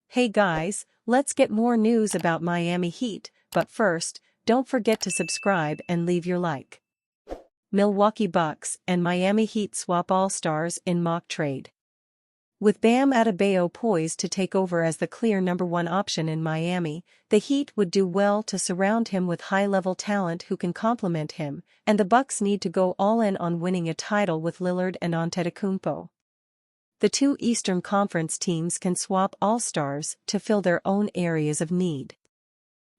Hey guys, let's get more news about Miami Heat, but first, don't forget to subscribe and leave your like. Milwaukee Bucks and Miami Heat swap all-stars in mock trade. With Bam Adebayo poised to take over as the clear number one option in Miami, the Heat would do well to surround him with high-level talent who can complement him, and the Bucks need to go all in on winning a title with Lillard and Antetokounmpo. The two Eastern Conference teams can swap all-stars to fill their own areas of need.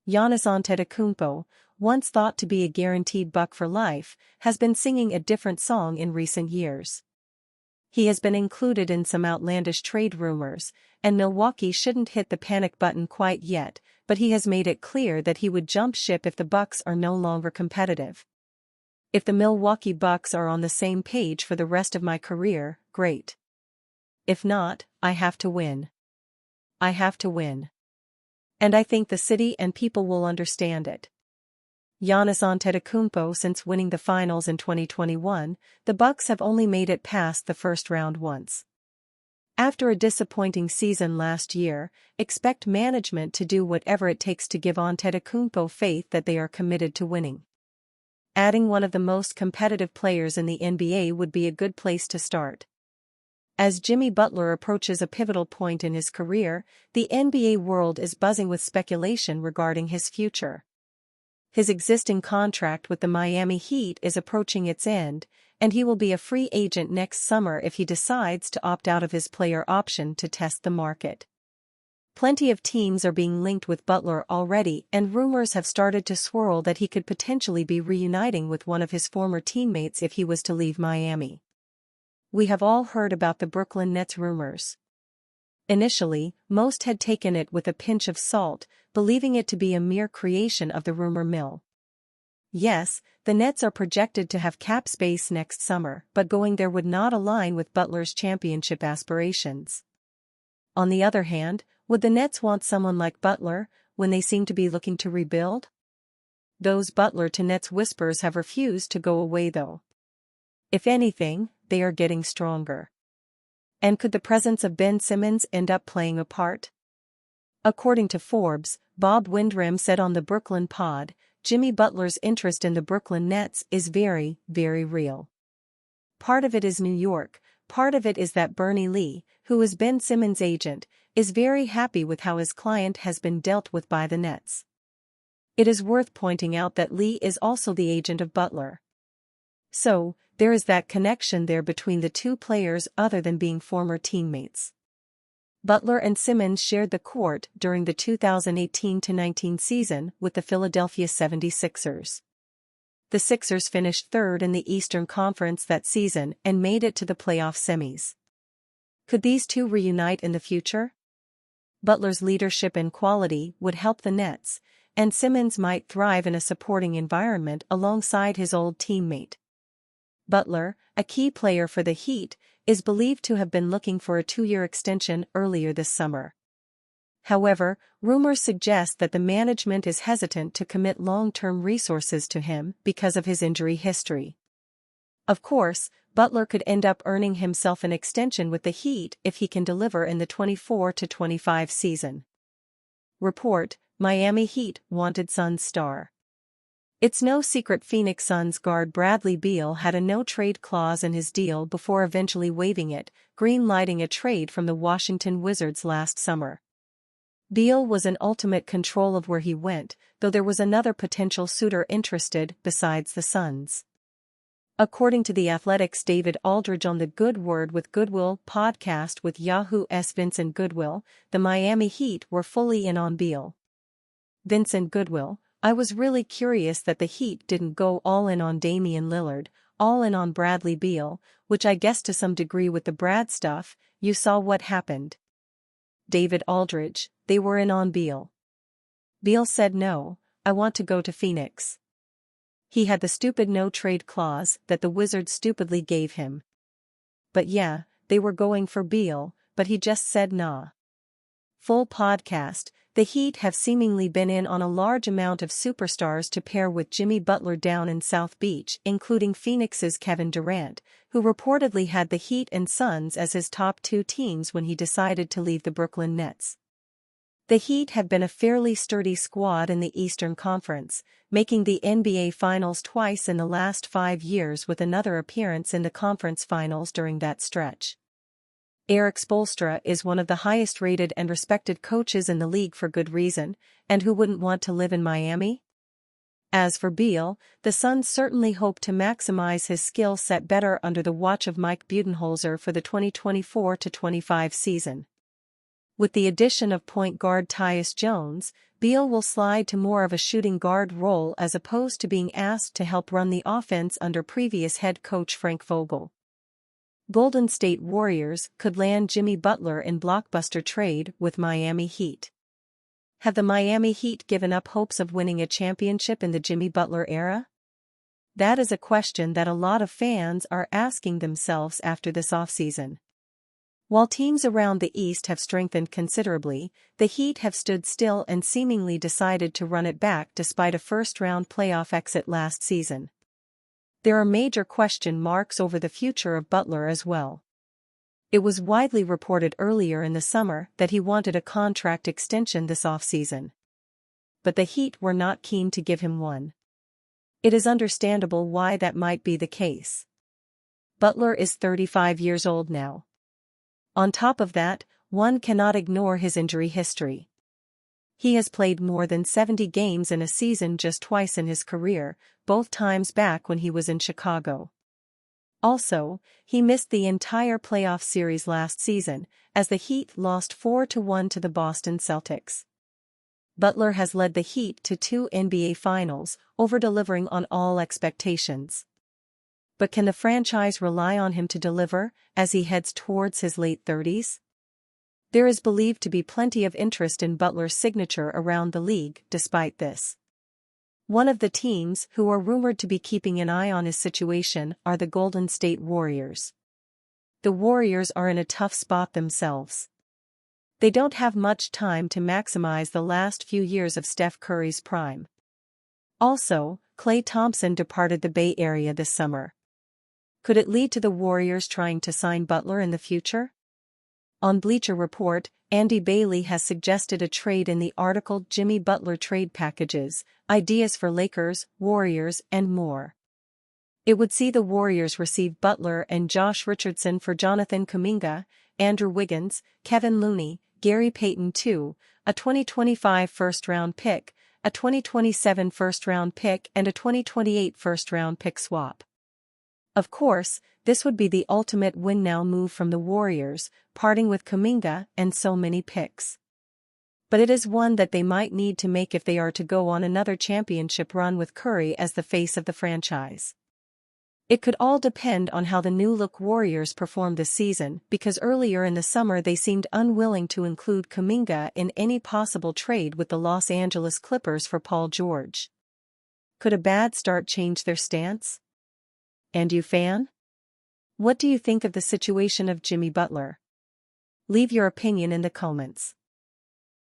Giannis Antetokounmpo, once thought to be a guaranteed Buck for life, has been singing a different song in recent years. He has been included in some outlandish trade rumors, and Milwaukee shouldn't hit the panic button quite yet, but he has made it clear that he would jump ship if the Bucks are no longer competitive. If the Milwaukee Bucks are on the same page for the rest of my career, great. If not, I have to win. I have to win. And I think the city and people will understand it. Giannis Antetokounmpo. Since winning the finals in 2021, the Bucks have only made it past the first round once. After a disappointing season last year, expect management to do whatever it takes to give Antetokounmpo faith that they are committed to winning. Adding one of the most competitive players in the NBA would be a good place to start. As Jimmy Butler approaches a pivotal point in his career, the NBA world is buzzing with speculation regarding his future. His existing contract with the Miami Heat is approaching its end, and he will be a free agent next summer if he decides to opt out of his player option to test the market. Plenty of teams are being linked with Butler already, and rumors have started to swirl that he could potentially be reuniting with one of his former teammates if he was to leave Miami. We have all heard about the Brooklyn Nets rumors. Initially, most had taken it with a pinch of salt, believing it to be a mere creation of the rumor mill. Yes, the Nets are projected to have cap space next summer, but going there would not align with Butler's championship aspirations. On the other hand, would the Nets want someone like Butler, when they seem to be looking to rebuild? Those Butler to Nets whispers have refused to go away though. If anything, they are getting stronger. And could the presence of Ben Simmons end up playing a part? According to Forbes, Bob Windram said on the Brooklyn Pod, Jimmy Butler's interest in the Brooklyn Nets is very, very real. Part of it is New York, part of it is that Bernie Lee, who is Ben Simmons' agent, is very happy with how his client has been dealt with by the Nets. It is worth pointing out that Lee is also the agent of Butler. So, there is that connection there between the two players other than being former teammates. Butler and Simmons shared the court during the 2018-19 season with the Philadelphia 76ers. The Sixers finished third in the Eastern Conference that season and made it to the playoff semis. Could these two reunite in the future? Butler's leadership and quality would help the Nets, and Simmons might thrive in a supporting environment alongside his old teammate. Butler, a key player for the Heat, is believed to have been looking for a 2-year extension earlier this summer. However, rumors suggest that the management is hesitant to commit long-term resources to him because of his injury history. Of course, Butler could end up earning himself an extension with the Heat if he can deliver in the 24-25 season. Report, Miami Heat wanted Suns star. It's no secret Phoenix Suns guard Bradley Beal had a no-trade clause in his deal before eventually waiving it, green-lighting a trade from the Washington Wizards last summer. Beal was in ultimate control of where he went, though there was another potential suitor interested besides the Suns. According to The Athletic's David Aldridge on the Good Word with Goodwill podcast with Yahoo's Vincent Goodwill, the Miami Heat were fully in on Beal. Vincent Goodwill: I was really curious that the Heat didn't go all in on Damian Lillard, all in on Bradley Beal, which I guess to some degree with the Brad stuff, you saw what happened. David Aldridge: they were in on Beal. Beal said no, I want to go to Phoenix. He had the stupid no-trade clause that the Wizards stupidly gave him. But yeah, they were going for Beal, but he just said nah. Full podcast. The Heat have seemingly been in on a large amount of superstars to pair with Jimmy Butler down in South Beach, including Phoenix's Kevin Durant, who reportedly had the Heat and Suns as his top two teams when he decided to leave the Brooklyn Nets. The Heat have been a fairly sturdy squad in the Eastern Conference, making the NBA Finals twice in the last 5 years with another appearance in the conference finals during that stretch. Erik Spoelstra is one of the highest-rated and respected coaches in the league for good reason, and who wouldn't want to live in Miami? As for Beal, the Suns certainly hope to maximize his skill set better under the watch of Mike Budenholzer for the 2024-25 season. With the addition of point guard Tyus Jones, Beal will slide to more of a shooting guard role as opposed to being asked to help run the offense under previous head coach Frank Vogel. Golden State Warriors could land Jimmy Butler in blockbuster trade with Miami Heat. Have the Miami Heat given up hopes of winning a championship in the Jimmy Butler era? That is a question that a lot of fans are asking themselves after this offseason. While teams around the East have strengthened considerably, the Heat have stood still and seemingly decided to run it back despite a first-round playoff exit last season. There are major question marks over the future of Butler as well. It was widely reported earlier in the summer that he wanted a contract extension this offseason. But the Heat were not keen to give him one. It is understandable why that might be the case. Butler is 35 years old now. On top of that, one cannot ignore his injury history. He has played more than 70 games in a season just twice in his career, both times back when he was in Chicago. Also, he missed the entire playoff series last season, as the Heat lost 4-1 to the Boston Celtics. Butler has led the Heat to 2 NBA Finals, over-delivering on all expectations. But can the franchise rely on him to deliver, as he heads towards his late 30s? There is believed to be plenty of interest in Butler's signature around the league, despite this. One of the teams who are rumored to be keeping an eye on his situation are the Golden State Warriors. The Warriors are in a tough spot themselves. They don't have much time to maximize the last few years of Steph Curry's prime. Also, Klay Thompson departed the Bay Area this summer. Could it lead to the Warriors trying to sign Butler in the future? On Bleacher Report, Andy Bailey has suggested a trade in the article Jimmy Butler Trade Packages, Ideas for Lakers, Warriors, and More. It would see the Warriors receive Butler and Josh Richardson for Jonathan Kuminga, Andrew Wiggins, Kevin Looney, Gary Payton II, a 2025 first-round pick, a 2027 first-round pick and a 2028 first-round pick swap. Of course, this would be the ultimate win-now move from the Warriors, parting with Kuminga and so many picks. But it is one that they might need to make if they are to go on another championship run with Curry as the face of the franchise. It could all depend on how the new-look Warriors perform this season, because earlier in the summer they seemed unwilling to include Kuminga in any possible trade with the Los Angeles Clippers for Paul George. Could a bad start change their stance? And you, fan? What do you think of the situation of Jimmy Butler? Leave your opinion in the comments.